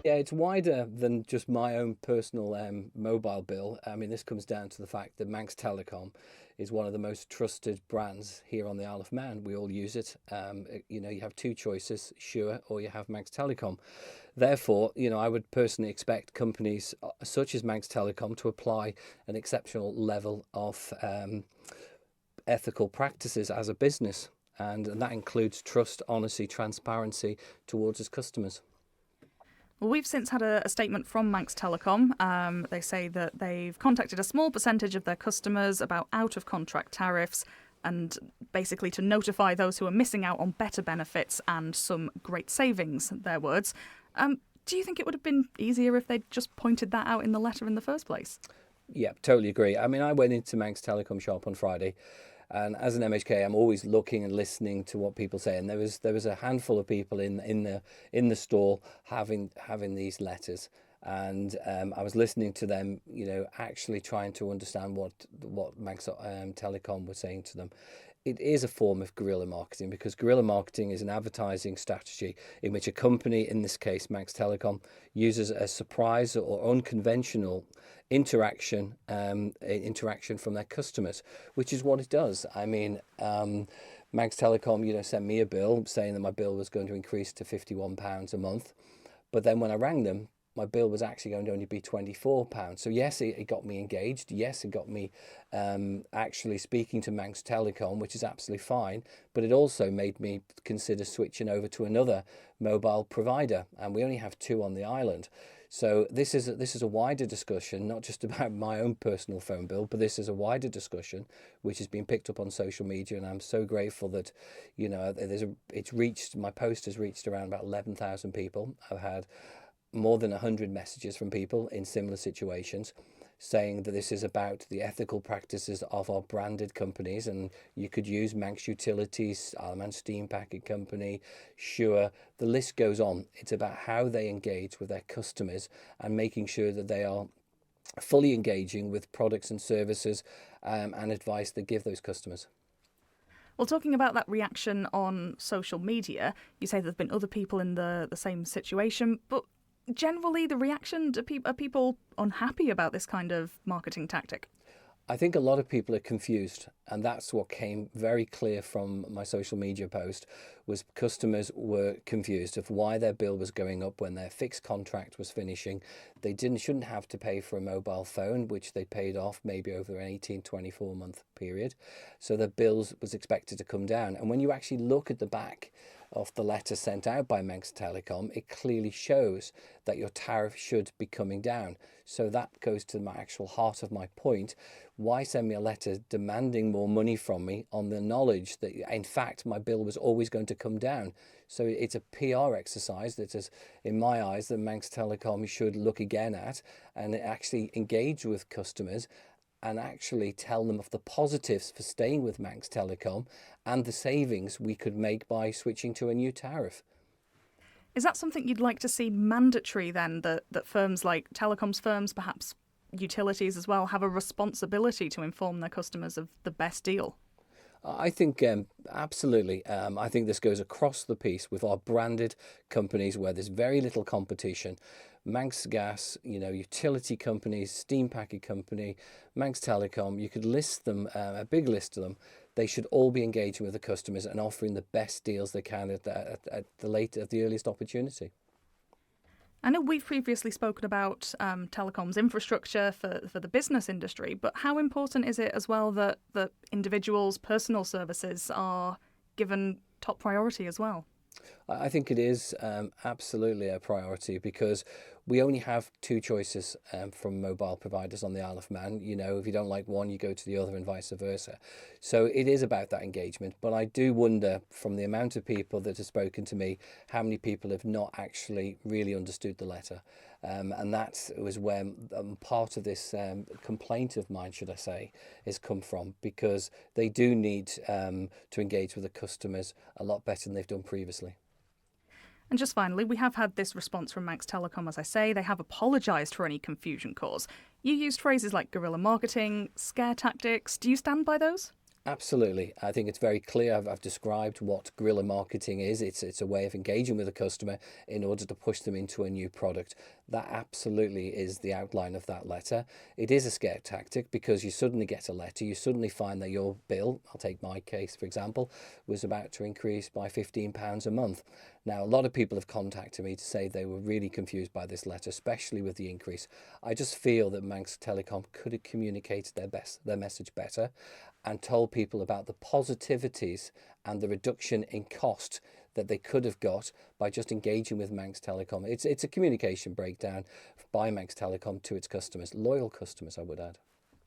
Yeah, it's wider than just my own personal mobile bill. I mean, this comes down to the fact that Manx Telecom is one of the most trusted brands here on the Isle of Man. We all use it. You have two choices, Sure, or you have Manx Telecom. Therefore, I would personally expect companies such as Manx Telecom to apply an exceptional level of ethical practices as a business. And that includes trust, honesty, transparency towards its customers. Well, we've since had a statement from Manx Telecom. They say that they've contacted a small percentage of their customers about out of contract tariffs and basically to notify those who are missing out on better benefits and some great savings, their words. Do you think it would have been easier if they'd just pointed that out in the letter in the first place? Yeah, totally agree. I mean, I went into Manx Telecom shop on Friday, and as an MHK, I'm always looking and listening to what people say. And there was a handful of people in the store having these letters, and I was listening to them, actually trying to understand what Manx Telecom was saying to them. It is a form of guerrilla marketing because guerrilla marketing is an advertising strategy in which a company, in this case Manx Telecom, uses a surprise or unconventional interaction from their customers, which is what it does. I mean, Manx Telecom, sent me a bill saying that my bill was going to increase to £51 a month, but then when I rang them, my bill was actually going to only be £24. So yes, it got me engaged. Yes, it got me actually speaking to Manx Telecom, which is absolutely fine. But it also made me consider switching over to another mobile provider, and we only have two on the island. So this is a wider discussion, not just about my own personal phone bill, but this is a wider discussion which has been picked up on social media, and I'm so grateful that, my post has reached around about 11,000 people. I've had more than 100 messages from people in similar situations saying that this is about the ethical practices of our branded companies. And you could use Manx Utilities, Alman Steam Packing Company, Sure, the list goes on. It's about how they engage with their customers and making sure that they are fully engaging with products and services and advice they give those customers. Well, talking about that reaction on social media, you say there have been other people in the same situation, but generally the reaction, are people unhappy about this kind of marketing tactic? I think a lot of people are confused, and that's what came very clear from my social media post was customers were confused of why their bill was going up when their fixed contract was finishing. They shouldn't have to pay for a mobile phone, which they paid off maybe over an 18-24 month period. So their bills was expected to come down. And when you actually look at the back of the letter sent out by Manx Telecom, it clearly shows that your tariff should be coming down. So that goes to my actual heart of my point. Why send me a letter demanding more money from me on the knowledge that, in fact, my bill was always going to come down? So it's a PR exercise that is, in my eyes, that Manx Telecom should look again at and actually engage with customers and actually tell them of the positives for staying with Manx Telecom and the savings we could make by switching to a new tariff. Is that something you'd like to see mandatory then, that firms like telecoms firms, perhaps utilities as well, have a responsibility to inform their customers of the best deal? I think absolutely. I think this goes across the piece with our branded companies where there's very little competition. Manx Gas, utility companies, steam packet company, Manx Telecom, you could list them, a big list of them. They should all be engaging with the customers and offering the best deals they can at the earliest opportunity. I know we've previously spoken about telecoms infrastructure for the business industry, but how important is it as well that individuals' personal services are given top priority as well? I think it is absolutely a priority because we only have two choices from mobile providers on the Isle of Man. If you don't like one, you go to the other and vice versa. So it is about that engagement. But I do wonder from the amount of people that have spoken to me, how many people have not actually really understood the letter. And that was where part of this complaint of mine, should I say, has come from, because they do need to engage with the customers a lot better than they've done previously. And just finally, we have had this response from Manx Telecom, as I say. They have apologised for any confusion caused. You used phrases like guerrilla marketing, scare tactics. Do you stand by those? Absolutely. I think it's very clear. I've described what guerrilla marketing is. It's a way of engaging with a customer in order to push them into a new product. That absolutely is the outline of that letter. It is a scare tactic because you suddenly get a letter, you suddenly find that your bill, I'll take my case for example, was about to increase by £15 a month. Now, a lot of people have contacted me to say they were really confused by this letter, especially with the increase. I just feel that Manx Telecom could have communicated their message better and told people about the positivities and the reduction in cost that they could have got by just engaging with Manx Telecom. It's a communication breakdown by Manx Telecom to its customers, loyal customers, I would add.